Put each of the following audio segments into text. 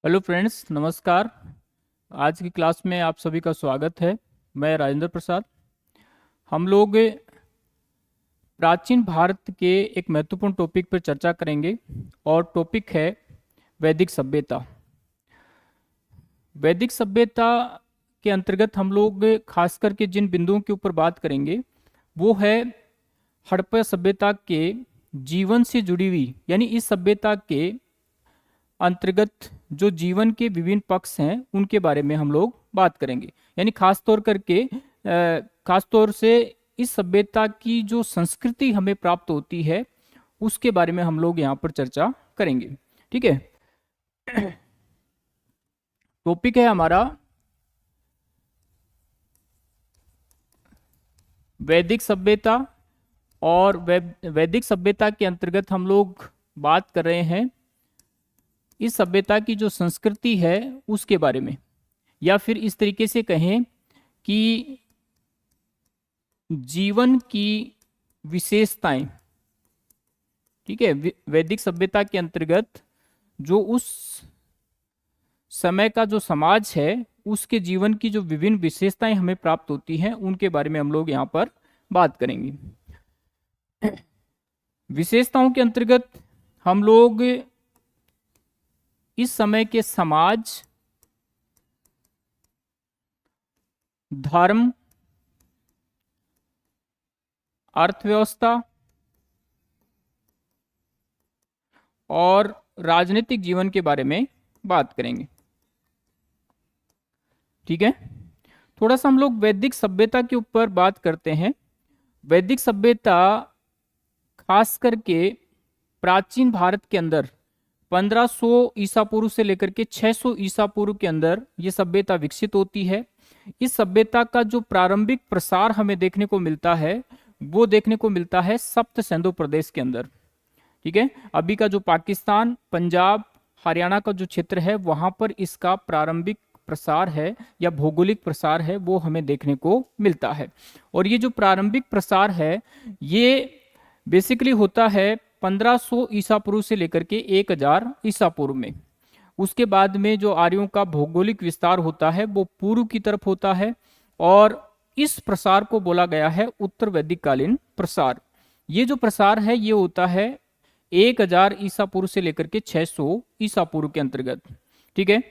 Hello friends, नमस्कार। आज की क्लास में आप सभी का स्वागत है। मैं राजेंद्र प्रसाद। हम लोग प्राचीन भारत के एक महत्वपूर्ण टॉपिक पर चर्चा करेंगे और टॉपिक है वैदिक सभ्यता। वैदिक सभ्यता के अंतर्गत हम लोग खास करके जिन बिंदुओं के ऊपर बात करेंगे वो है हड़प्पा सभ्यता के जीवन से जुड़ी हुई, यानी इस सभ्यता के अंतर्गत जो जीवन के विभिन्न पक्ष हैं उनके बारे में हम लोग बात करेंगे। यानी खास तौर से इस सभ्यता की जो संस्कृति हमें प्राप्त होती है उसके बारे में हम लोग यहाँ पर चर्चा करेंगे। ठीक है। टॉपिक है हमारा वैदिक सभ्यता। और वैदिक सभ्यता के अंतर्गत हम लोग बात कर रहे हैं इस सभ्यता की जो संस्कृति है उसके बारे में, या फिर इस तरीके से कहें कि जीवन की विशेषताएं। ठीक है। वैदिक सभ्यता के अंतर्गत जो उस समय का जो समाज है उसके जीवन की जो विभिन्न विशेषताएं हमें प्राप्त होती हैं उनके बारे में हम लोग यहाँ पर बात करेंगे। विशेषताओं के अंतर्गत हम लोग इस समय के समाज, धर्म, अर्थव्यवस्था और राजनीतिक जीवन के बारे में बात करेंगे। ठीक है। थोड़ा सा हम लोग वैदिक सभ्यता के ऊपर बात करते हैं। वैदिक सभ्यता खास करके प्राचीन भारत के अंदर 1500 ईसा पूर्व से लेकर के 600 ईसा पूर्व के अंदर ये सभ्यता विकसित होती है। इस सभ्यता का जो प्रारंभिक प्रसार हमें देखने को मिलता है वो देखने को मिलता है सप्त सिंधु प्रदेश के अंदर। ठीक है। अभी का जो पाकिस्तान, पंजाब, हरियाणा का जो क्षेत्र है वहां पर इसका प्रारंभिक प्रसार है या भौगोलिक प्रसार है वो हमें देखने को मिलता है। और ये जो प्रारंभिक प्रसार है ये बेसिकली होता है 1500 ईसा पूर्व से लेकर के 1000 ईसा पूर्व में। उसके बाद में जो आर्यों का भौगोलिक विस्तार होता है वो पूर्व की तरफ होता है और इस प्रसार को बोला गया है उत्तर वैदिक कालीन प्रसार। ये जो प्रसार है ये होता है 1000 ईसा पूर्व से लेकर के 600 ईसा पूर्व के अंतर्गत। ठीक है।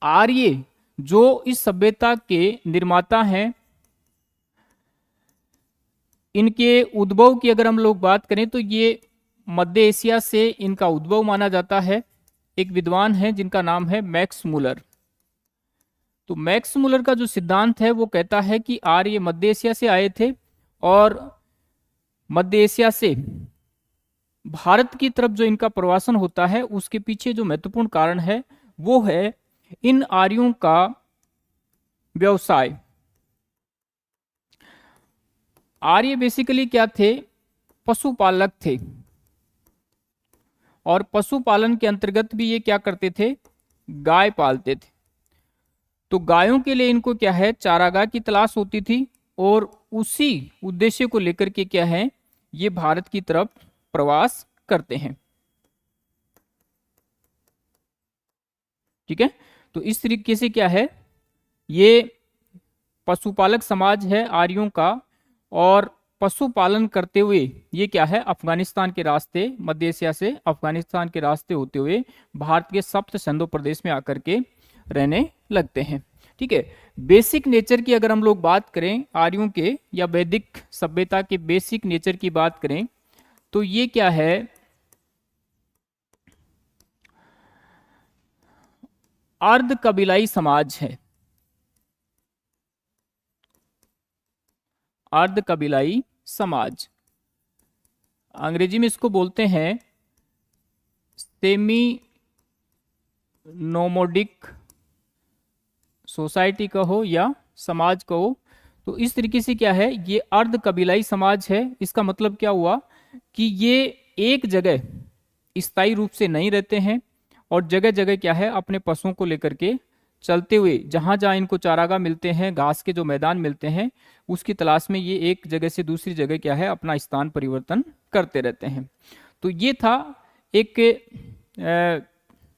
आर्य जो इस सभ्यता के निर्माता हैं, इनके उद्भव की अगर हम लोग बात करें तो ये मध्य एशिया से इनका उद्भव माना जाता है। एक विद्वान है जिनका नाम है मैक्स मूलर। तो मैक्स मूलर का जो सिद्धांत है वो कहता है कि आर्य मध्य एशिया से आए थे और मध्य एशिया से भारत की तरफ जो इनका प्रवासन होता है उसके पीछे जो महत्वपूर्ण कारण है वो है इन आर्यों का व्यवसाय। आर्य बेसिकली क्या थे? पशुपालक थे। और पशुपालन के अंतर्गत भी ये क्या करते थे? गाय पालते थे। तो गायों के लिए इनको क्या है, चारागाह की तलाश होती थी और उसी उद्देश्य को लेकर के क्या है, ये भारत की तरफ प्रवास करते हैं। ठीक है। तो इस तरीके से क्या है, ये पशुपालक समाज है आर्यों का और पशुपालन करते हुए ये क्या है, अफगानिस्तान के रास्ते, मध्य एशिया से अफगानिस्तान के रास्ते होते हुए भारत के सप्त सिंधु प्रदेश में आकर के रहने लगते हैं। ठीक है। बेसिक नेचर की अगर हम लोग बात करें आर्यों के या वैदिक सभ्यता के बेसिक नेचर की बात करें तो ये क्या है, अर्ध कबीलाई समाज है। अर्ध कबीलाई समाज, अंग्रेजी में इसको बोलते हैं सेमी नोमोडिक सोसाइटी कहो या समाज कहो। तो इस तरीके से क्या है, ये अर्ध कबीलाई समाज है। इसका मतलब क्या हुआ कि ये एक जगह स्थायी रूप से नहीं रहते हैं और जगह जगह क्या है, अपने पशुओं को लेकर के चलते हुए जहां जहां इनको चारागाह मिलते हैं, घास के जो मैदान मिलते हैं, उसकी तलाश में ये एक जगह से दूसरी जगह क्या है, अपना स्थान परिवर्तन करते रहते हैं। तो ये था एक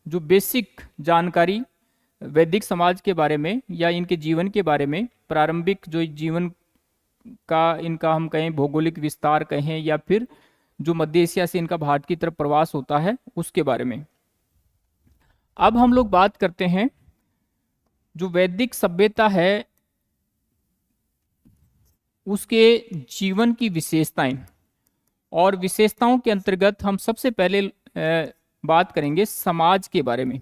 जो बेसिक जानकारी वैदिक समाज के बारे में या इनके जीवन के बारे में, प्रारंभिक जो जीवन का इनका हम कहें भौगोलिक विस्तार कहें, या फिर जो मध्य एशिया से इनका भारत की तरफ प्रवास होता है उसके बारे में। अब हम लोग बात करते हैं जो वैदिक सभ्यता है उसके जीवन की विशेषताएं, और विशेषताओं के अंतर्गत हम सबसे पहले बात करेंगे समाज के बारे में।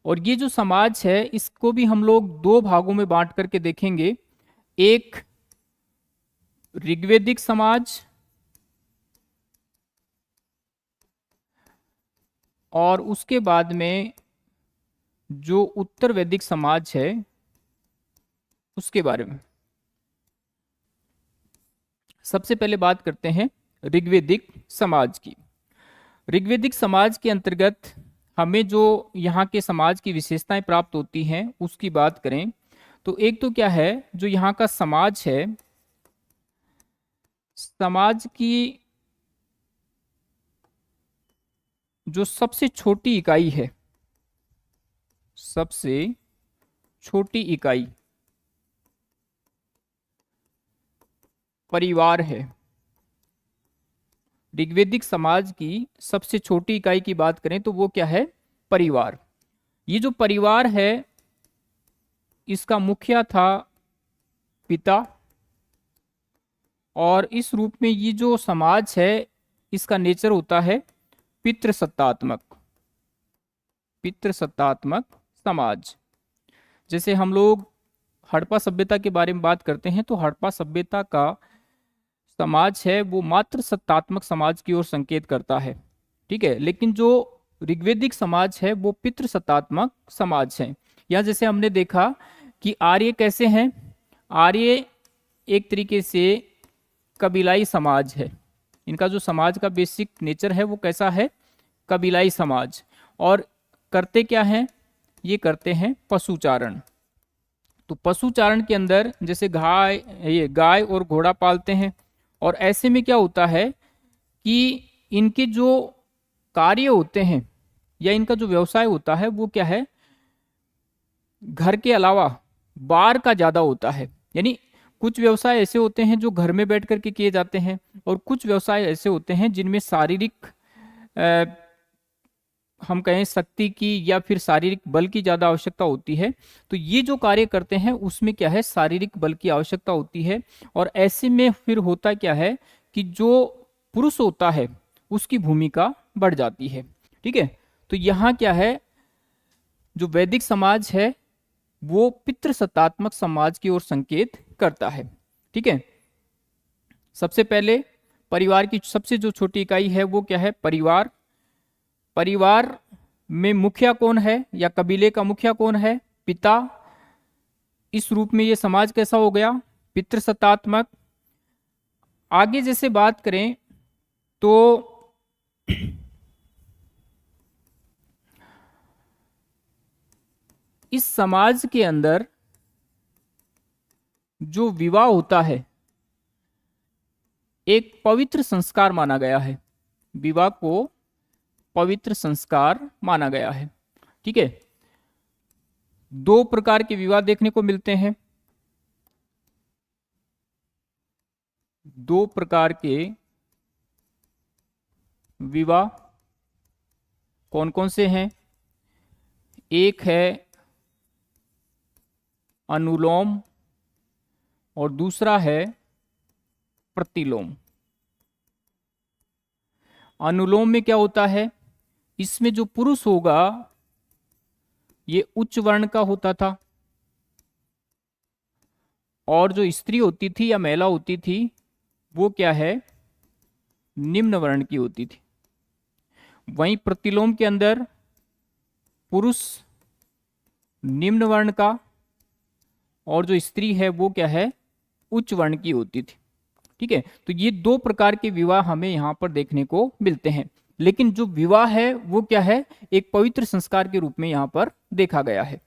और ये जो समाज है इसको भी हम लोग दो भागों में बांट करके देखेंगे, एक ऋग्वैदिक समाज और उसके बाद में जो उत्तर वैदिक समाज है उसके बारे में। सबसे पहले बात करते हैं ऋग्वैदिक समाज की। ऋग्वैदिक समाज के अंतर्गत हमें जो यहाँ के समाज की विशेषताएं प्राप्त होती हैं उसकी बात करें तो एक तो क्या है, जो यहाँ का समाज है, समाज की जो सबसे छोटी इकाई है, सबसे छोटी इकाई परिवार है। ऋग्वैदिक समाज की सबसे छोटी इकाई की बात करें तो वो क्या है, परिवार। ये जो परिवार है इसका मुखिया था पिता, और इस रूप में ये जो समाज है इसका नेचर होता है पितृसत्तात्मक, पितृसत्तात्मक समाज। जैसे हम लोग हड़प्पा सभ्यता के बारे में बात करते हैं तो हड़प्पा सभ्यता का समाज है वो मात्र सत्तात्मक समाज की ओर संकेत करता है, ठीक है। लेकिन जो ऋग्वैदिक समाज है वो पितृसत्तात्मक समाज है। या जैसे हमने देखा कि आर्य कैसे हैं, आर्य एक तरीके से कबीलाई समाज है। इनका जो समाज का बेसिक नेचर है वो कैसा है, कबीलाई समाज। और करते क्या हैं, ये करते हैं पशुचारण। तो पशुचारण के अंदर जैसे ये गाय और घोड़ा पालते हैं, और ऐसे में क्या होता है कि इनके जो कार्य होते हैं या इनका जो व्यवसाय होता है वो क्या है, घर के अलावा बाहर का ज्यादा होता है। यानी कुछ व्यवसाय ऐसे होते हैं जो घर में बैठ करके किए जाते हैं, और कुछ व्यवसाय ऐसे होते हैं जिनमें शारीरिक हम कहें शक्ति की या फिर शारीरिक बल की ज्यादा आवश्यकता होती है। तो ये जो कार्य करते हैं उसमें क्या है, शारीरिक बल की आवश्यकता होती है। और ऐसे में फिर होता क्या है कि जो पुरुष होता है उसकी भूमिका बढ़ जाती है, ठीक है। तो यहाँ क्या है, जो वैदिक समाज है वो पितृसत्तात्मक समाज की ओर संकेत करता है, ठीक है। सबसे पहले परिवार की सबसे जो छोटी इकाई है वो क्या है, परिवार। परिवार में मुखिया कौन है या कबीले का मुखिया कौन है, पिता। इस रूप में ये समाज कैसा हो गया, पितृसत्तात्मक। आगे जैसे बात करें तो इस समाज के अंदर जो विवाह होता है एक पवित्र संस्कार माना गया है, विवाह को पवित्र संस्कार माना गया है, ठीक है। दो प्रकार के विवाह देखने को मिलते हैं, दो प्रकार के विवाह कौन कौन से हैं, एक है अनुलोम और दूसरा है प्रतिलोम। अनुलोम में क्या होता है, इसमें जो पुरुष होगा ये उच्च वर्ण का होता था, और जो स्त्री होती थी या महिला होती थी वो क्या है, निम्न वर्ण की होती थी। वहीं प्रतिलोम के अंदर पुरुष निम्न वर्ण का और जो स्त्री है वो क्या है, उच्च वर्ण की होती थी, ठीक है। तो ये दो प्रकार के विवाह हमें यहां पर देखने को मिलते हैं। लेकिन जो विवाह है वो क्या है, एक पवित्र संस्कार के रूप में यहां पर देखा गया है।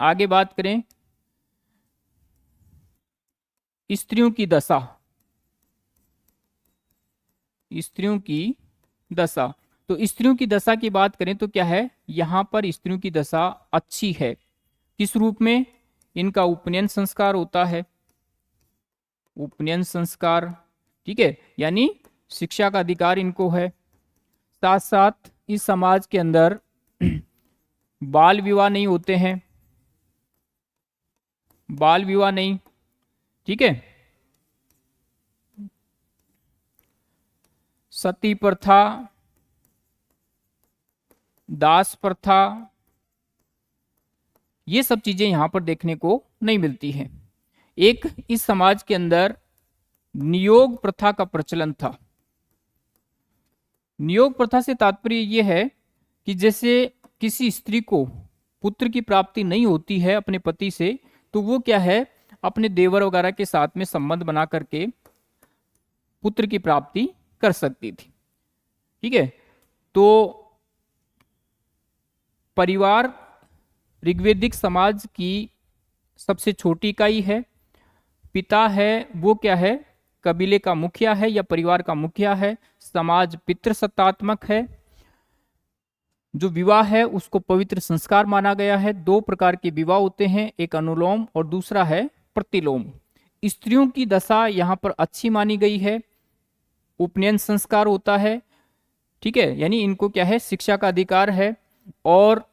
आगे बात करें स्त्रियों की दशा, स्त्रियों की दशा। तो स्त्रियों की दशा की बात करें तो क्या है, यहां पर स्त्रियों की दशा अच्छी है। किस रूप में? इनका उपनयन संस्कार होता है, उपनयन संस्कार, ठीक है, यानी शिक्षा का अधिकार इनको है। साथ साथ इस समाज के अंदर बाल विवाह नहीं होते हैं, बाल विवाह नहीं, ठीक है। सती प्रथा, दास प्रथा, ये सब चीजें यहां पर देखने को नहीं मिलती हैं। एक इस समाज के अंदर नियोग प्रथा का प्रचलन था। नियोग प्रथा से तात्पर्य यह है कि जैसे किसी स्त्री को पुत्र की प्राप्ति नहीं होती है अपने पति से, तो वो क्या है, अपने देवर वगैरह के साथ में संबंध बना करके पुत्र की प्राप्ति कर सकती थी, ठीक है। तो परिवार ऋग्वेदिक समाज की सबसे छोटी इकाई है। पिता है वो क्या है, कबीले का मुखिया है या परिवार का मुखिया है। समाज पितृसत्तात्मक है। जो विवाह है उसको पवित्र संस्कार माना गया है। दो प्रकार के विवाह होते हैं, एक अनुलोम और दूसरा है प्रतिलोम। स्त्रियों की दशा यहाँ पर अच्छी मानी गई है, उपनयन संस्कार होता है, ठीक है, यानी इनको क्या है, शिक्षा का अधिकार है। और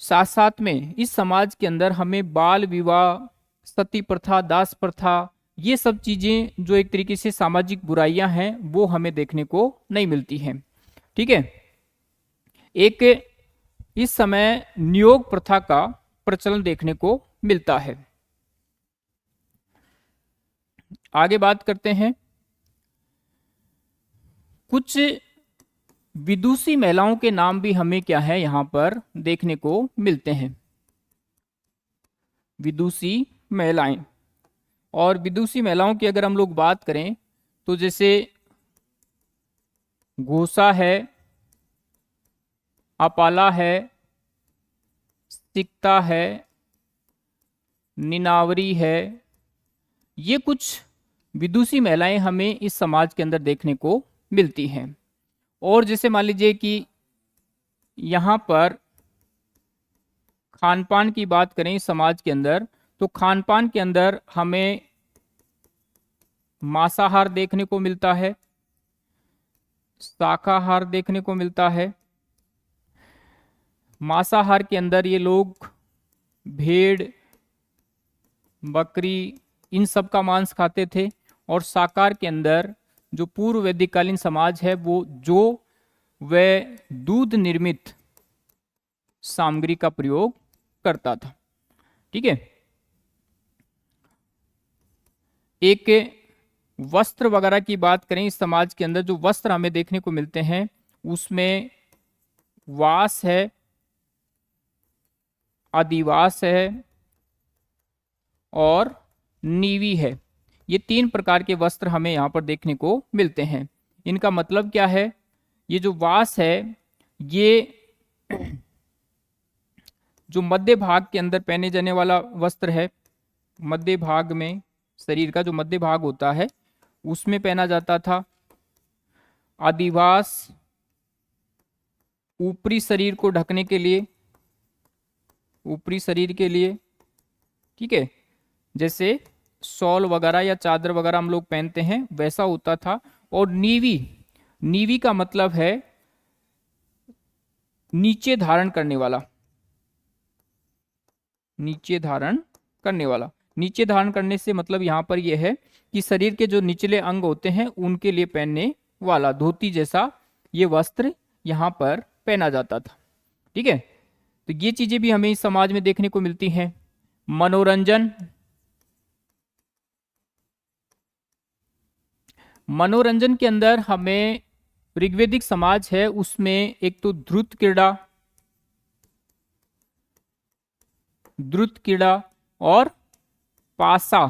साथ साथ में इस समाज के अंदर हमें बाल विवाह, सती प्रथा, दास प्रथा, ये सब चीजें जो एक तरीके से सामाजिक बुराइयां हैं वो हमें देखने को नहीं मिलती हैं, ठीक है। एक इस समय नियोग प्रथा का प्रचलन देखने को मिलता है। आगे बात करते हैं। कुछ विदुषी महिलाओं के नाम भी हमें क्या है यहां पर देखने को मिलते हैं, विदुषी महिलाएं। और विदुषी महिलाओं की अगर हम लोग बात करें तो जैसे घोषा है, अपाला है, सिक्ता है, निनावरी है, ये कुछ विदुषी महिलाएं हमें इस समाज के अंदर देखने को मिलती हैं। और जैसे मान लीजिए कि यहाँ पर खान पान की बात करें इस समाज के अंदर, तो खान पान के अंदर हमें मांसाहार देखने को मिलता है, शाकाहार देखने को मिलता है। मांसाहार के अंदर ये लोग भेड़, बकरी, इन सब का मांस खाते थे। और शाकाहार के अंदर जो पूर्व वैदिक कालीन समाज है वो जो वह दूध निर्मित सामग्री का प्रयोग करता था, ठीक है। एक वस्त्र वगैरह की बात करें इस समाज के अंदर, जो वस्त्र हमें देखने को मिलते हैं उसमें वास है, आदिवास है और नीवी है। ये तीन प्रकार के वस्त्र हमें यहाँ पर देखने को मिलते हैं। इनका मतलब क्या है, ये जो वास है ये जो मध्य भाग के अंदर पहने जाने वाला वस्त्र है, मध्य भाग में शरीर का जो मध्य भाग होता है उसमें पहना जाता था। आदिवास ऊपरी शरीर को ढकने के लिए, ऊपरी शरीर के लिए, ठीक है, जैसे शॉल वगैरह या चादर वगैरह हम लोग पहनते हैं वैसा होता था। और नीवी, नीवी का मतलब है नीचे धारण करने वाला, नीचे धारण करने वाला। नीचे धारण करने से मतलब यहां पर यह है कि शरीर के जो निचले अंग होते हैं उनके लिए पहनने वाला धोती जैसा ये वस्त्र यहां पर पहना जाता था, ठीक है। तो ये चीजें भी हमें इस समाज में देखने को मिलती हैं। मनोरंजन, मनोरंजन के अंदर हमें ऋग्वेदिक समाज है उसमें एक तो द्रुत क्रीड़ा, द्रुत क्रीड़ा और पासा,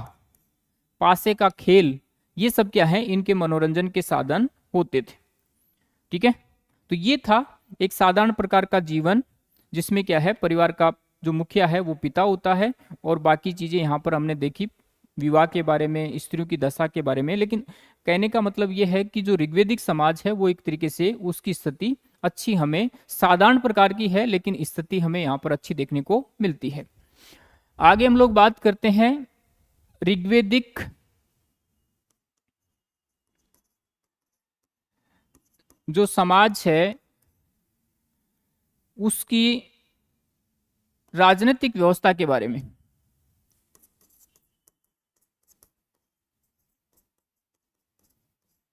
पासे का खेल, ये सब क्या है, इनके मनोरंजन के साधन होते थे, ठीक है। तो ये था एक साधारण प्रकार का जीवन जिसमें क्या है, परिवार का जो मुखिया है वो पिता होता है और बाकी चीजें यहाँ पर हमने देखी विवाह के बारे में, स्त्रियों की दशा के बारे में। लेकिन कहने का मतलब यह है कि जो ऋग्वेदिक समाज है वो एक तरीके से उसकी स्थिति अच्छी हमें साधारण प्रकार की है, लेकिन स्थिति हमें यहाँ पर अच्छी देखने को मिलती है। आगे हम लोग बात करते हैं ऋग्वेदिक जो समाज है उसकी राजनीतिक व्यवस्था के बारे में।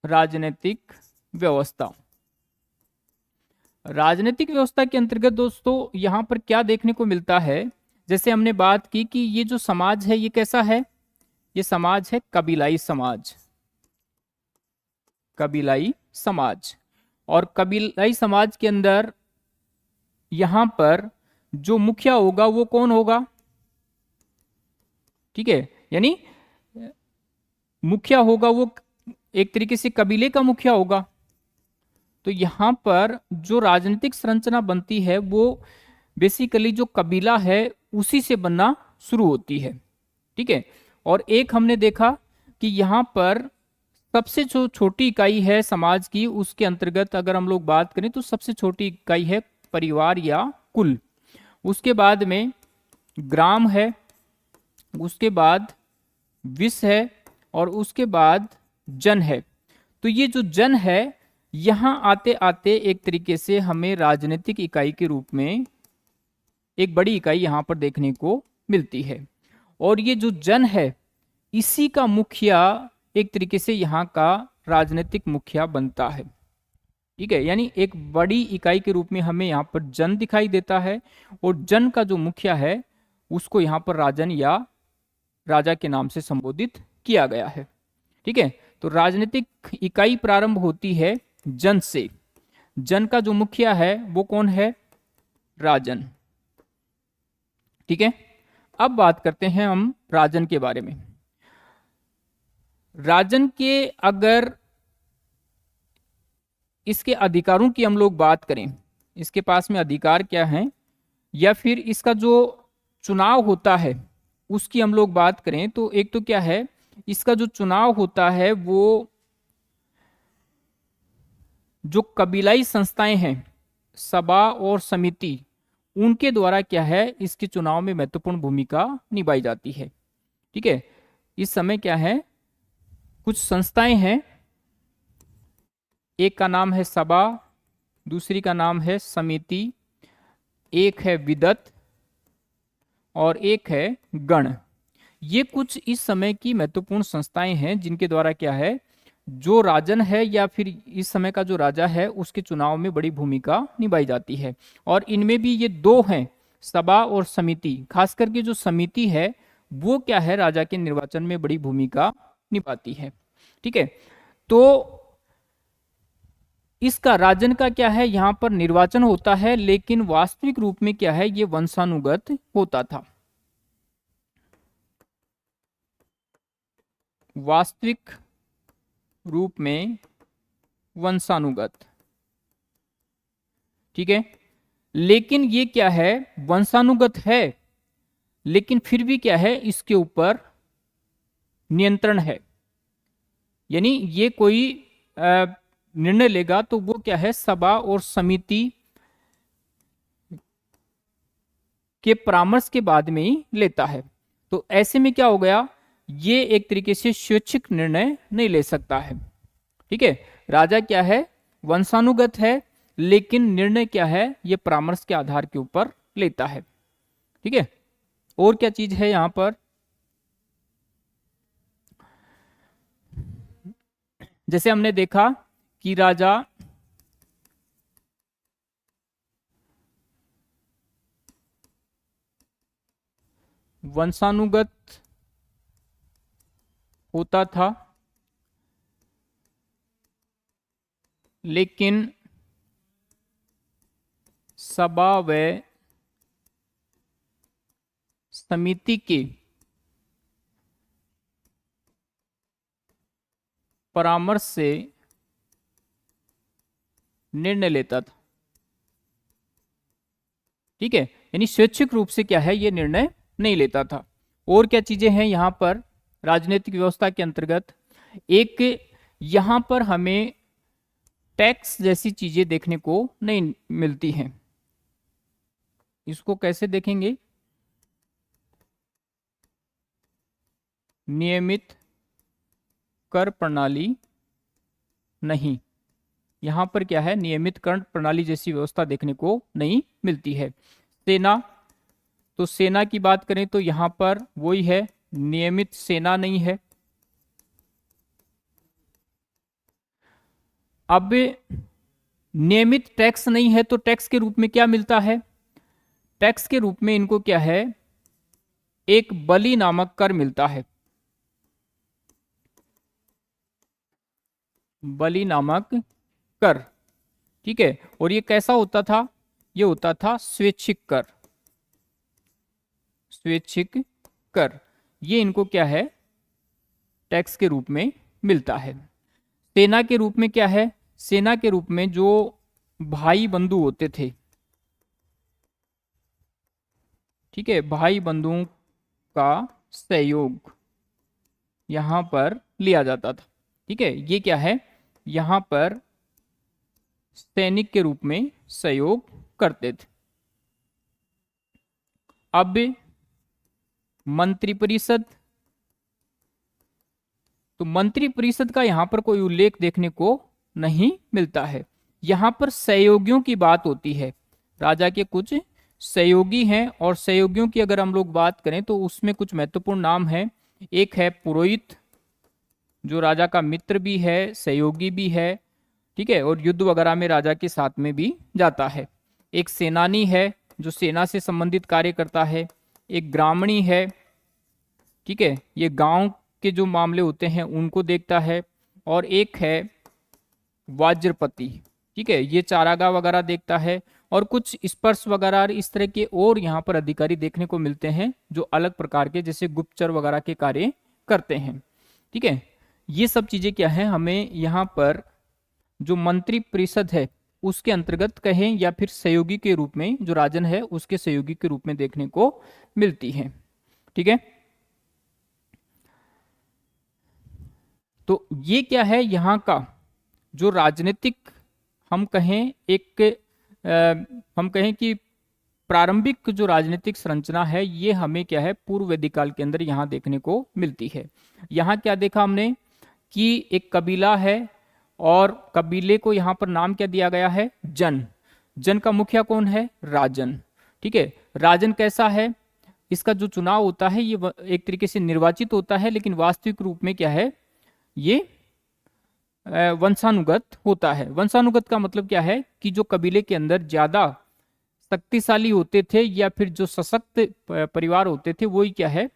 राजनीतिक व्यवस्था, राजनीतिक व्यवस्था के अंतर्गत दोस्तों यहां पर क्या देखने को मिलता है, जैसे हमने बात की कि ये जो समाज है ये कैसा है, ये समाज है कबीलाई समाज। कबीलाई समाज, और कबीलाई समाज के अंदर यहां पर जो मुखिया होगा वो कौन होगा, ठीक है, यानी मुखिया होगा वो एक तरीके से कबीले का मुखिया होगा। तो यहां पर जो राजनीतिक संरचना बनती है वो बेसिकली जो कबीला है उसी से बनना शुरू होती है, ठीक है। और एक हमने देखा कि यहां पर सबसे जो छोटी इकाई है समाज की, उसके अंतर्गत अगर हम लोग बात करें तो सबसे छोटी इकाई है परिवार या कुल। उसके बाद में ग्राम है, उसके बाद विष है, और उसके बाद जन है। तो ये जो जन है यहां आते आते एक तरीके से हमें राजनीतिक इकाई के रूप में एक बड़ी इकाई यहां पर देखने को मिलती है। और ये जो जन है इसी का मुखिया एक तरीके से यहाँ का राजनीतिक मुखिया बनता है, ठीक है। यानी एक बड़ी इकाई के रूप में हमें यहाँ पर जन दिखाई देता है, और जन का जो मुखिया है उसको यहाँ पर राजन या राजा के नाम से संबोधित किया गया है, ठीक है। तो राजनीतिक इकाई प्रारंभ होती है जन से। जन का जो मुखिया है वो कौन है, राजन, ठीक है। अब बात करते हैं हम राजन के बारे में। राजन के अगर इसके अधिकारों की हम लोग बात करें, इसके पास में अधिकार क्या है, या फिर इसका जो चुनाव होता है उसकी हम लोग बात करें, तो एक तो क्या है, इसका जो चुनाव होता है वो जो कबीलाई संस्थाएं हैं सभा और समिति, उनके द्वारा क्या है इसके चुनाव में महत्वपूर्ण भूमिका निभाई जाती है, ठीक है। इस समय क्या है, कुछ संस्थाएं हैं, एक का नाम है सभा, दूसरी का नाम है समिति, एक है विदत और एक है गण। ये कुछ इस समय की महत्वपूर्ण संस्थाएं हैं जिनके द्वारा क्या है, जो राजन है या फिर इस समय का जो राजा है उसके चुनाव में बड़ी भूमिका निभाई जाती है। और इनमें भी ये दो हैं, सभा और समिति। खास करके जो समिति है वो क्या है, राजा के निर्वाचन में बड़ी भूमिका निभाती है, ठीक है। तो इसका राजन का क्या है, यहां पर निर्वाचन होता है, लेकिन वास्तविक रूप में क्या है, ये वंशानुगत होता था। वास्तविक रूप में वंशानुगत, ठीक है। लेकिन ये क्या है, वंशानुगत है, लेकिन फिर भी क्या है, इसके ऊपर नियंत्रण है। यानी ये कोई निर्णय लेगा तो वो क्या है, सभा और समिति के परामर्श के बाद में ही लेता है। तो ऐसे में क्या हो गया, ये एक तरीके से स्वैच्छिक निर्णय नहीं ले सकता है, ठीक है। राजा क्या है, वंशानुगत है, लेकिन निर्णय क्या है, ये परामर्श के आधार के ऊपर लेता है, ठीक है। और क्या चीज है यहां पर, जैसे हमने देखा कि राजा वंशानुगत होता था, लेकिन सभा व समिति के परामर्श से निर्णय लेता था, ठीक है। यानी स्वैच्छिक रूप से क्या है, ये निर्णय नहीं लेता था। और क्या चीजें हैं यहां पर राजनीतिक व्यवस्था के अंतर्गत, एक यहां पर हमें टैक्स जैसी चीजें देखने को नहीं मिलती हैं। इसको कैसे देखेंगे? नियमित कर प्रणाली नहीं, यहां पर क्या है, नियमित कर प्रणाली जैसी व्यवस्था देखने को नहीं मिलती है। सेना, तो सेना की बात करें तो यहां पर वही है, नियमित सेना नहीं है। अब नियमित टैक्स नहीं है तो टैक्स के रूप में क्या मिलता है? टैक्स के रूप में इनको क्या है, एक बलि नामक कर मिलता है, बलि नामक कर। ठीक है, और ये कैसा होता था? ये होता था स्वैच्छिक कर, स्वैच्छिक कर। ये इनको क्या है, टैक्स के रूप में मिलता है। सेना के रूप में क्या है? सेना के रूप में जो भाई बंधु होते थे, ठीक है, भाई बंधुओं का सहयोग यहां पर लिया जाता था। ठीक है, ये क्या है, यहां पर सैनिक के रूप में सहयोग करते थे। अब मंत्रिपरिषद, तो मंत्रिपरिषद का यहां पर कोई उल्लेख देखने को नहीं मिलता है। यहां पर सहयोगियों की बात होती है, राजा के कुछ सहयोगी हैं, और सहयोगियों की अगर हम लोग बात करें तो उसमें कुछ महत्वपूर्ण नाम है। एक है पुरोहित, जो राजा का मित्र भी है, सहयोगी भी है, ठीक है, और युद्ध वगैरह में राजा के साथ में भी जाता है। एक सेनानी है, जो सेना से संबंधित कार्य करता है। एक ग्रामणी है, ठीक है, ये गांव के जो मामले होते हैं उनको देखता है। और एक है वाज्रपति, ठीक है, ये चारागाह वगैरह देखता है। और कुछ स्पर्श वगैरह इस तरह के और यहाँ पर अधिकारी देखने को मिलते हैं, जो अलग प्रकार के जैसे गुप्तचर वगैरह के कार्य करते हैं। ठीक है, ये सब चीजें क्या है, हमें यहाँ पर जो मंत्री परिषद है उसके अंतर्गत कहें या फिर सहयोगी के रूप में, जो राजन है उसके सहयोगी के रूप में देखने को मिलती है। ठीक है, तो ये क्या है, यहाँ का जो राजनीतिक हम कहें एक हम कहें कि प्रारंभिक जो राजनीतिक संरचना है, ये हमें क्या है, पूर्व वैदिक काल के अंदर यहाँ देखने को मिलती है। यहाँ क्या देखा हमने कि एक कबीला है, और कबीले को यहाँ पर नाम क्या दिया गया है, जन। जन का मुखिया कौन है, राजन। ठीक है, राजन कैसा है, इसका जो चुनाव होता है ये एक तरीके से निर्वाचित होता है, लेकिन वास्तविक रूप में क्या है, ये वंशानुगत होता है। वंशानुगत का मतलब क्या है कि जो कबीले के अंदर ज्यादा शक्तिशाली होते थे या फिर जो सशक्त परिवार होते थे, वही क्या है,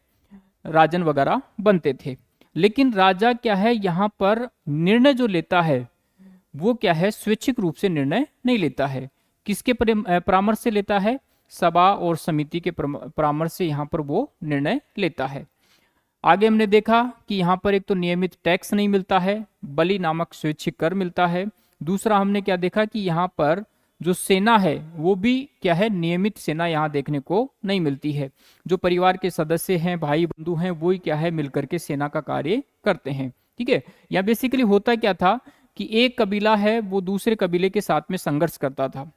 राजन वगैरह बनते थे। लेकिन राजा क्या है, यहाँ पर निर्णय जो लेता है वो क्या है, स्वैच्छिक रूप से निर्णय नहीं लेता है। किसके परामर्श से लेता है, सभा और समिति के परामर्श से यहाँ पर वो निर्णय लेता है। आगे हमने देखा कि यहाँ पर एक तो नियमित टैक्स नहीं मिलता है, बलि नामक स्वैच्छिक कर मिलता है। दूसरा हमने क्या देखा कि यहाँ पर जो सेना है वो भी क्या है, नियमित सेना यहाँ देखने को नहीं मिलती है। जो परिवार के सदस्य हैं, भाई बंधु हैं, वही क्या है, मिलकर के सेना का कार्य करते हैं। ठीक है, यहाँ बेसिकली होता क्या था कि एक कबीला है वो दूसरे कबीले के साथ में संघर्ष करता था।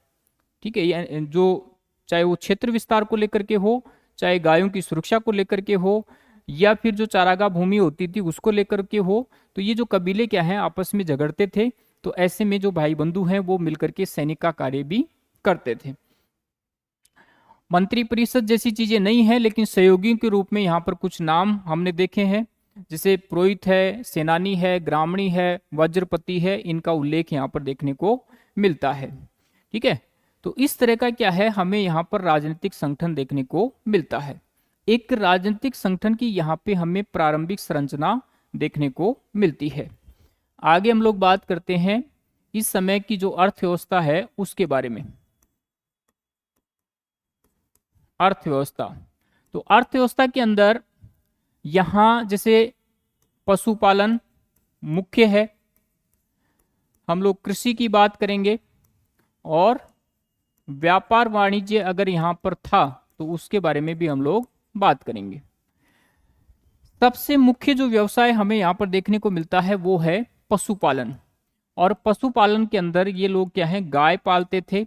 ठीक है, जो चाहे वो क्षेत्र विस्तार को लेकर के हो, चाहे गायों की सुरक्षा को लेकर के हो, या फिर जो चारागाह भूमि होती थी उसको लेकर के हो, तो ये जो कबीले क्या हैं आपस में झगड़ते थे। तो ऐसे में जो भाई बंधु हैं वो मिलकर के सैनिक का कार्य भी करते थे। मंत्री परिषद जैसी चीजें नहीं है, लेकिन सहयोगियों के रूप में यहाँ पर कुछ नाम हमने देखे हैं, जैसे पुरोहित है, सेनानी है, ग्रामणी है, वज्रपति है, इनका उल्लेख यहाँ पर देखने को मिलता है। ठीक है, तो इस तरह का क्या है, हमें यहाँ पर राजनीतिक संगठन देखने को मिलता है। एक राजनीतिक संगठन की यहाँ पे हमें प्रारंभिक संरचना देखने को मिलती है। आगे हम लोग बात करते हैं इस समय की जो अर्थव्यवस्था है उसके बारे में। अर्थव्यवस्था, तो अर्थव्यवस्था के अंदर यहाँ जैसे पशुपालन मुख्य है, हम लोग कृषि की बात करेंगे, और व्यापार वाणिज्य अगर यहाँ पर था तो उसके बारे में भी हम लोग बात करेंगे। सबसे मुख्य जो व्यवसाय हमें यहाँ पर देखने को मिलता है वो है पशुपालन। और पशुपालन के अंदर ये लोग क्या है, गाय पालते थे।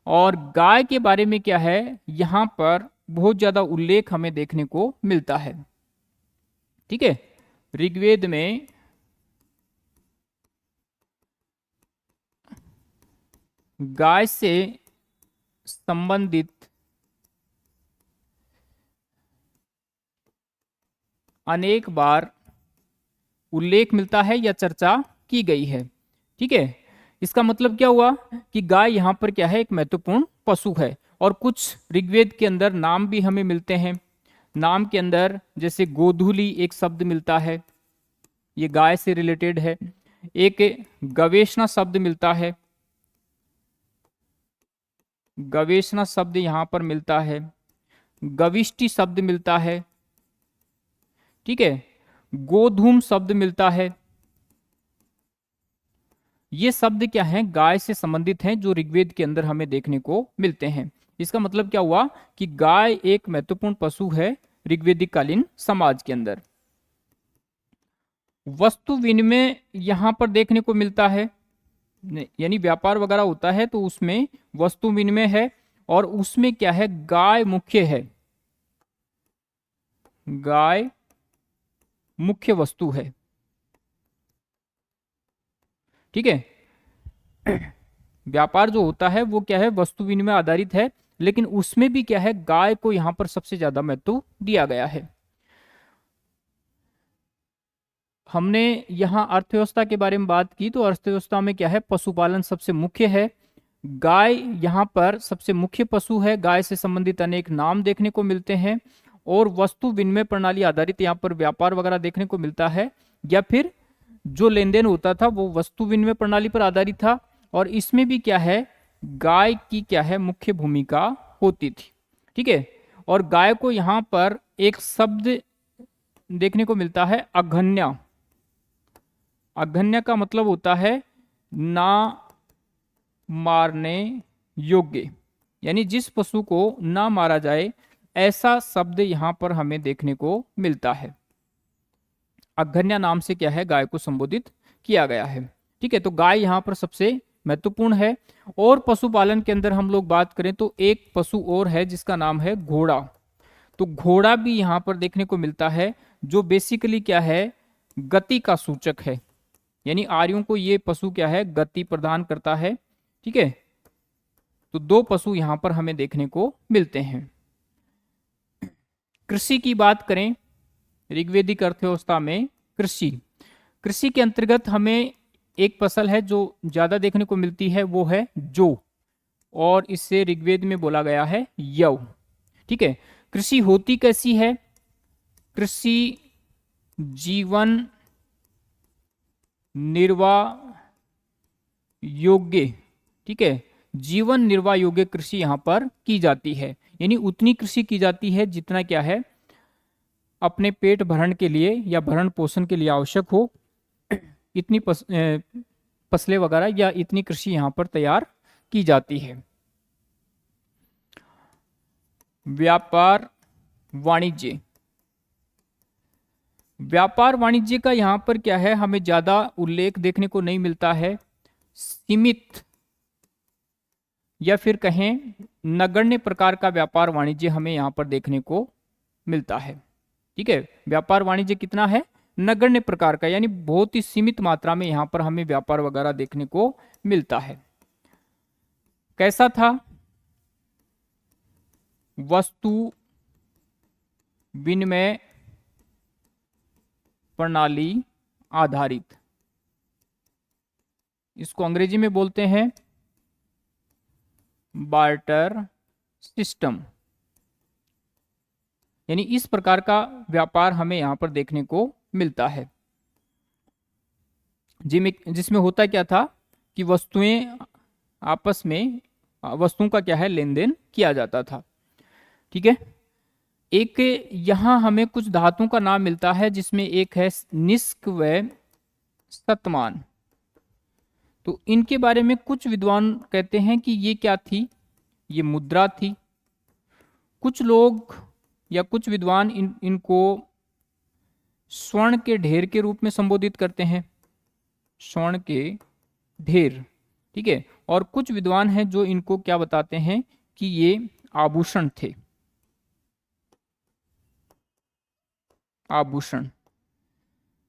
और गाय के बारे में क्या है, यहां पर बहुत ज्यादा उल्लेख हमें देखने को मिलता है। ठीक है, ऋग्वेद में गाय से संबंधित अनेक बार उल्लेख मिलता है या चर्चा की गई है। ठीक है, इसका मतलब क्या हुआ कि गाय यहां पर क्या है, एक महत्वपूर्ण पशु है। और कुछ ऋग्वेद के अंदर नाम भी हमें मिलते हैं। नाम के अंदर जैसे गोधूली एक शब्द मिलता है, ये गाय से रिलेटेड है। एक गवेषणा शब्द मिलता है, गवेषणा शब्द यहां पर मिलता है। गविष्टि शब्द मिलता है। ठीक है, गोधूम शब्द मिलता है। ये शब्द क्या है, गाय से संबंधित हैं, जो ऋग्वेद के अंदर हमें देखने को मिलते हैं। इसका मतलब क्या हुआ कि गाय एक महत्वपूर्ण पशु है ऋग्वेदिक कालीन समाज के अंदर। वस्तु विनिमय यहां पर देखने को मिलता है, यानी व्यापार वगैरह होता है तो उसमें वस्तु विनिमय है, और उसमें क्या है, गाय मुख्य है। गाय मुख्य वस्तु है। ठीक है, व्यापार जो होता है वो क्या है, वस्तु विनिमय आधारित है, लेकिन उसमें भी क्या है, गाय को यहां पर सबसे ज्यादा महत्व दिया गया है। हमने यहाँ अर्थव्यवस्था के बारे में बात की, तो अर्थव्यवस्था में क्या है, पशुपालन सबसे मुख्य है। गाय यहाँ पर सबसे मुख्य पशु है। गाय से संबंधित अनेक नाम देखने को मिलते हैं, और वस्तु विनिमय प्रणाली आधारित यहाँ पर व्यापार वगैरह देखने को मिलता है, या फिर जो लेन देन होता था वो वस्तु विनिमय प्रणाली पर आधारित था। और इसमें भी क्या है, गाय की क्या है, मुख्य भूमिका होती थी। ठीक है, और गाय को यहाँ पर एक शब्द देखने को मिलता है, अघन्या। अघन्य का मतलब होता है ना मारने योग्य, यानी जिस पशु को ना मारा जाए, ऐसा शब्द यहां पर हमें देखने को मिलता है। अघन्या नाम से क्या है, गाय को संबोधित किया गया है। ठीक है, तो गाय यहां पर सबसे महत्वपूर्ण है। और पशुपालन के अंदर हम लोग बात करें तो एक पशु और है जिसका नाम है घोड़ा। तो घोड़ा भी यहां पर देखने को मिलता है, जो बेसिकली क्या है, गति का सूचक है। यानी आर्यों को ये पशु क्या है, गति प्रदान करता है। ठीक है, तो दो पशु यहां पर हमें देखने को मिलते हैं। कृषि की बात करें, ऋग्वेदिक अर्थव्यवस्था में कृषि, कृषि के अंतर्गत हमें एक फसल है जो ज्यादा देखने को मिलती है, वो है जौ, और इससे ऋग्वेद में बोला गया है यव। ठीक है, कृषि होती कैसी है, कृषि जीवन निर्वाह योग्य, ठीक है, जीवन निर्वाह योग्य कृषि यहां पर की जाती है। यानी उतनी कृषि की जाती है जितना क्या है, अपने पेट भरण के लिए या भरण पोषण के लिए आवश्यक हो, इतनी फसलें वगैरह या इतनी कृषि यहां पर तैयार की जाती है। व्यापार वाणिज्य, व्यापार वाणिज्य का यहां पर क्या है, हमें ज्यादा उल्लेख देखने को नहीं मिलता है। सीमित या फिर कहें नगण्य प्रकार का व्यापार वाणिज्य हमें यहां पर देखने को मिलता है। ठीक है, व्यापार वाणिज्य कितना है, नगण्य प्रकार का, यानी बहुत ही सीमित मात्रा में यहां पर हमें व्यापार वगैरह देखने को मिलता है। कैसा था, वस्तु विनिमय प्रणाली आधारित, इसको अंग्रेजी में बोलते हैं बार्टर सिस्टम। यानी इस प्रकार का व्यापार हमें यहां पर देखने को मिलता है, जिसमें होता क्या था कि वस्तुएं आपस में, वस्तुओं का क्या है, लेन देन किया जाता था। ठीक है, एक यहां हमें कुछ धातुओं का नाम मिलता है, जिसमें एक है निष्क व शतमान। तो इनके बारे में कुछ विद्वान कहते हैं कि ये क्या थी, ये मुद्रा थी। कुछ लोग या कुछ विद्वान इनको स्वर्ण के ढेर के रूप में संबोधित करते हैं, स्वर्ण के ढेर, ठीक है। और कुछ विद्वान हैं जो इनको क्या बताते हैं कि ये आभूषण थे, आभूषण।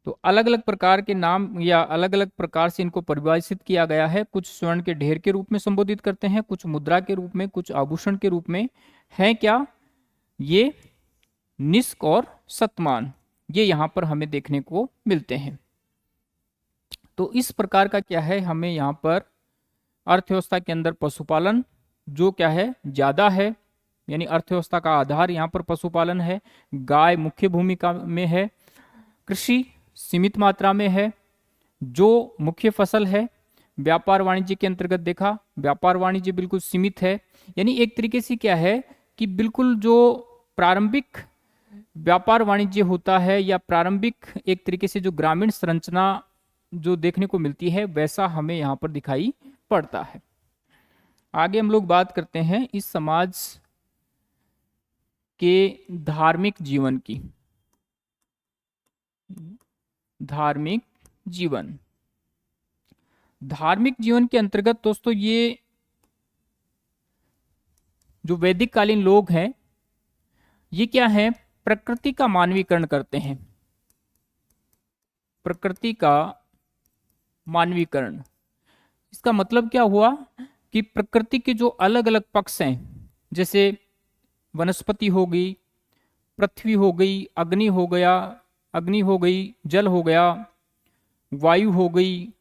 तो अलग अलग प्रकार के नाम या अलग अलग प्रकार से इनको परिभाषित किया गया है। कुछ स्वर्ण के ढेर के रूप में संबोधित करते हैं, कुछ मुद्रा के रूप में, कुछ आभूषण के रूप में। है क्या ये निष्क और शतमान, ये यहाँ पर हमें देखने को मिलते हैं। तो इस प्रकार का क्या है, हमें यहाँ पर अर्थव्यवस्था के अंदर पशुपालन जो क्या है ज्यादा है, यानी अर्थव्यवस्था का आधार यहाँ पर पशुपालन है। गाय मुख्य भूमिका में है, कृषि सीमित मात्रा में है, जो मुख्य फसल है। व्यापार वाणिज्य के अंतर्गत देखा, व्यापार वाणिज्य बिल्कुल सीमित है, यानी एक तरीके से क्या है कि बिल्कुल जो प्रारंभिक व्यापार वाणिज्य होता है या प्रारंभिक एक तरीके से जो ग्रामीण संरचना जो देखने को मिलती है वैसा हमें यहाँ पर दिखाई पड़ता है। आगे हम लोग बात करते हैं इस समाज के धार्मिक जीवन की। धार्मिक जीवन, धार्मिक जीवन के अंतर्गत दोस्तों ये जो वैदिक कालीन लोग हैं ये क्या है, प्रकृति का मानवीकरण करते हैं। प्रकृति का मानवीकरण, इसका मतलब क्या हुआ कि प्रकृति के जो अलग अलग पक्ष हैं, जैसे वनस्पति हो गई, पृथ्वी हो गई, अग्नि हो गया, अग्नि हो गई, जल हो गया, वायु हो गई,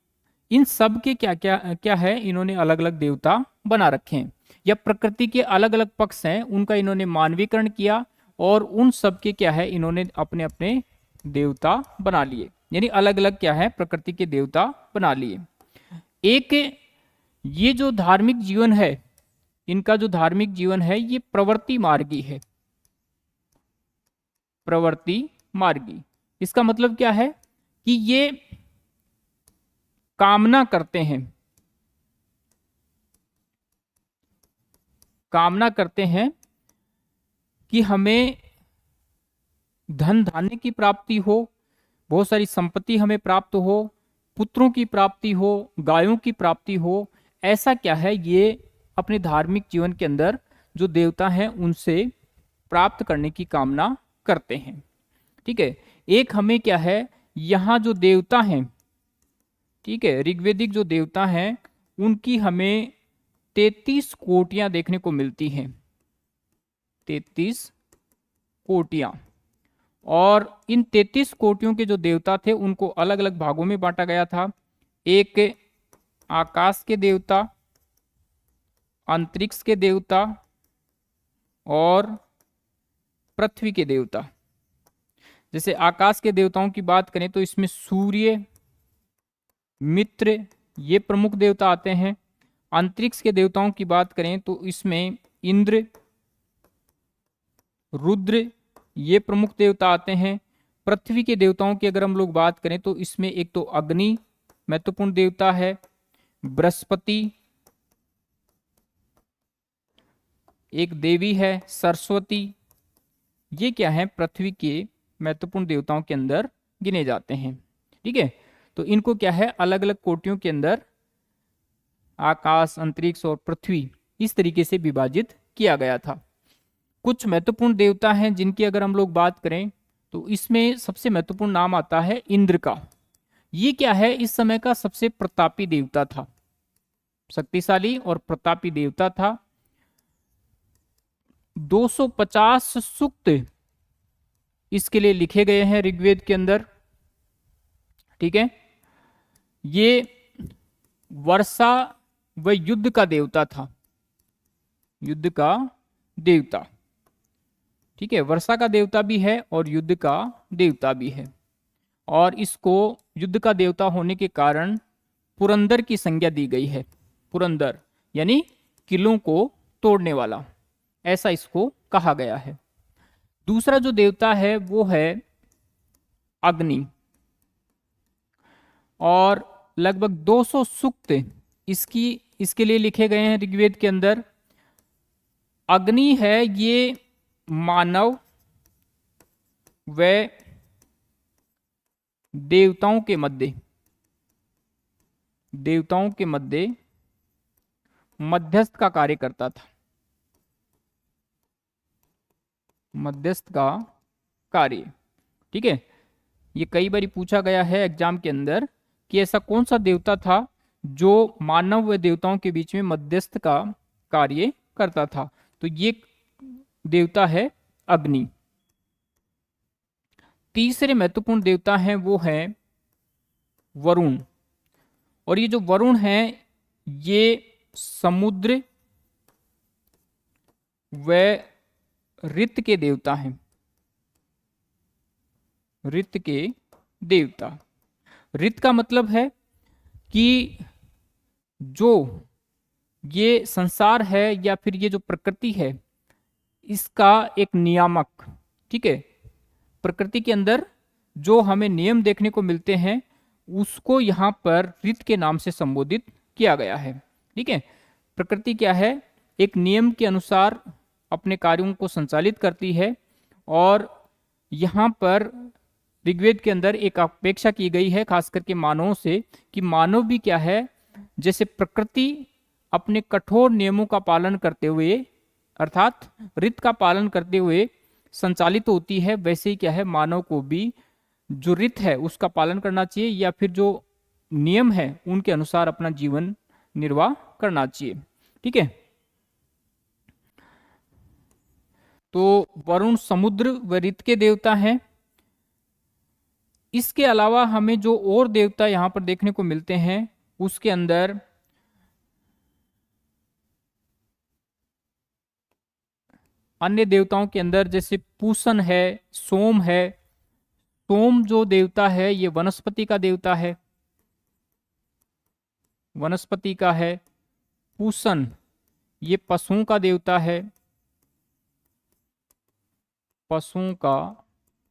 इन सब के क्या क्या क्या है, इन्होंने अलग अलग देवता बना रखे हैं, या प्रकृति के अलग अलग पक्ष हैं उनका इन्होंने मानवीकरण किया और उन सब के क्या है इन्होंने अपने अपने देवता बना लिए, यानी अलग अलग क्या है प्रकृति के देवता बना लिए। एक ये जो धार्मिक जीवन है, इनका जो धार्मिक जीवन है ये प्रवृत्ति मार्गी है। प्रवृत्ति मार्गी, इसका मतलब क्या है कि ये कामना करते हैं, कामना करते हैं कि हमें धन धान्य की प्राप्ति हो, बहुत सारी संपत्ति हमें प्राप्त हो, पुत्रों की प्राप्ति हो, गायों की प्राप्ति हो। ऐसा क्या है ये अपने धार्मिक जीवन के अंदर जो देवता हैं उनसे प्राप्त करने की कामना करते हैं, ठीक है। एक हमें क्या है यहाँ जो देवता हैं, ठीक है, ऋग्वेदिक जो देवता हैं उनकी हमें 33 कोटियां देखने को मिलती हैं, 33 कोटियां। और इन 33 कोटियों के जो देवता थे उनको अलग अलग भागों में बांटा गया था। एक आकाश के देवता, अंतरिक्ष के देवता और पृथ्वी के देवता। जैसे आकाश के देवताओं की बात करें तो इसमें सूर्य, मित्र ये प्रमुख देवता आते हैं। अंतरिक्ष के देवताओं की बात करें तो इसमें इंद्र, रुद्र ये प्रमुख देवता आते हैं। पृथ्वी के देवताओं की अगर हम लोग बात करें तो इसमें एक तो अग्नि महत्वपूर्ण देवता है, बृहस्पति एक देवी है, सरस्वती, ये क्या है पृथ्वी के महत्वपूर्ण देवताओं के अंदर गिने जाते हैं, ठीक है। तो इनको क्या है अलग अलग कोटियों के अंदर आकाश, अंतरिक्ष और पृथ्वी इस तरीके से विभाजित किया गया था। कुछ महत्वपूर्ण देवता हैं जिनकी अगर हम लोग बात करें तो इसमें सबसे महत्वपूर्ण नाम आता है इंद्र का। ये क्या है इस समय का सबसे प्रतापी देवता था, शक्तिशाली और प्रतापी देवता था। 250 सूक्त इसके लिए लिखे गए हैं ऋग्वेद के अंदर, ठीक है। ये वर्षा व युद्ध का देवता था, युद्ध का देवता, ठीक है। वर्षा का देवता भी है और युद्ध का देवता भी है। और इसको युद्ध का देवता होने के कारण पुरंदर की संज्ञा दी गई है। पुरंदर यानी किलों को तोड़ने वाला, ऐसा इसको कहा गया है। दूसरा जो देवता है वो है अग्नि, और लगभग 200 सूक्त इसके लिए लिखे गए हैं ऋग्वेद के अंदर। अग्नि है ये मानव व देवताओं के मध्य, देवताओं के मध्य मध्यस्थ का कार्य करता था। मध्यस्थ का कार्य, ठीक है। ये कई बार पूछा गया है एग्जाम के अंदर कि ऐसा कौन सा देवता था जो मानव व देवताओं के बीच में मध्यस्थ का कार्य करता था। तो ये देवता है अग्नि। तीसरे महत्वपूर्ण देवता हैं वो हैं वरुण। और ये जो वरुण है ये समुद्र व ऋत के देवता हैं। ऋत के देवता। ऋत का मतलब है कि जो ये संसार है या फिर ये जो प्रकृति है इसका एक नियामक, ठीक है। प्रकृति के अंदर जो हमें नियम देखने को मिलते हैं उसको यहाँ पर ऋत के नाम से संबोधित किया गया है, ठीक है। प्रकृति क्या है, एक नियम के अनुसार अपने कार्यों को संचालित करती है। और यहाँ पर ऋग्वेद के अंदर एक अपेक्षा की गई है खास करके मानवों से कि मानव भी क्या है, जैसे प्रकृति अपने कठोर नियमों का पालन करते हुए अर्थात ऋत का पालन करते हुए संचालित होती है, वैसे ही क्या है मानव को भी जो ऋत है उसका पालन करना चाहिए या फिर जो नियम है उनके अनुसार अपना जीवन निर्वाह करना चाहिए, ठीक है। तो वरुण समुद्र व ऋत के देवता हैं। इसके अलावा हमें जो और देवता यहां पर देखने को मिलते हैं उसके अंदर अन्य देवताओं के अंदर जैसे पूसन है, सोम है। सोम जो देवता है ये वनस्पति का देवता है, वनस्पति का है। पूसन ये पशुओं का देवता है, पशुओं का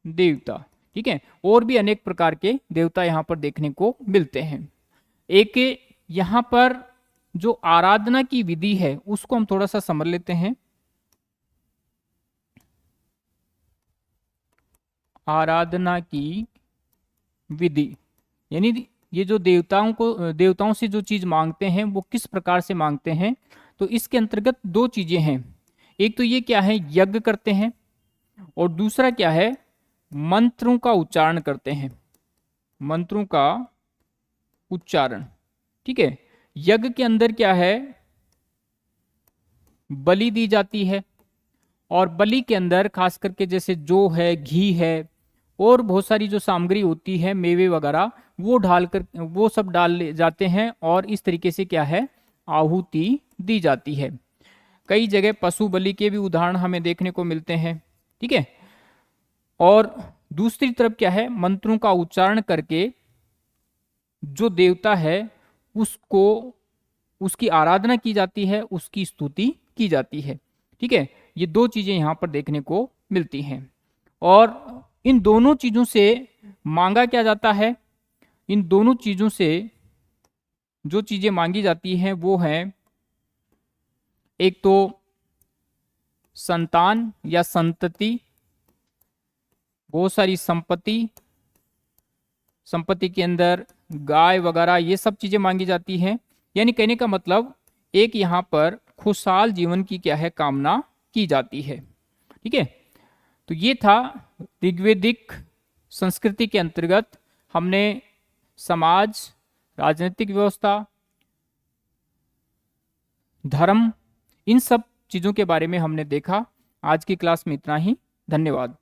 देवता, ठीक है। और भी अनेक प्रकार के देवता यहां पर देखने को मिलते हैं। एक यहां पर जो आराधना की विधि है उसको हम थोड़ा सा समझ लेते हैं। आराधना की विधि यानी ये जो देवताओं से जो चीज मांगते हैं वो किस प्रकार से मांगते हैं। तो इसके अंतर्गत दो चीजें हैं। एक तो ये क्या है, यज्ञ करते हैं, और दूसरा क्या है, मंत्रों का उच्चारण करते हैं। मंत्रों का उच्चारण, ठीक है। यज्ञ के अंदर क्या है, बलि दी जाती है, और बलि के अंदर खास करके जैसे जो है, घी है, और बहुत सारी जो सामग्री होती है, मेवे वगैरह, वो सब डाल जाते हैं और इस तरीके से क्या है, आहुति दी जाती है। कई जगह पशु बलि के भी उदाहरण हमें देखने को मिलते हैं, ठीक है। और दूसरी तरफ क्या है, मंत्रों का उच्चारण करके जो देवता है उसको उसकी आराधना की जाती है, उसकी स्तुति की जाती है, ठीक है। ये दो चीजें यहां पर देखने को मिलती हैं। और इन दोनों चीजों से मांगा क्या जाता है, इन दोनों चीजों से जो चीजें मांगी जाती हैं वो हैं, एक तो संतान या संतति, बहुत सारी संपत्ति के अंदर गाय वगैरह ये सब चीजें मांगी जाती हैं। यानी कहने का मतलब एक यहाँ पर खुशहाल जीवन की क्या है, कामना की जाती है, ठीक है। तो ये था ऋग्वेदिक संस्कृति के अंतर्गत हमने समाज, राजनीतिक व्यवस्था, धर्म, इन सब चीजों के बारे में हमने देखा। आज की क्लास में इतना ही। धन्यवाद।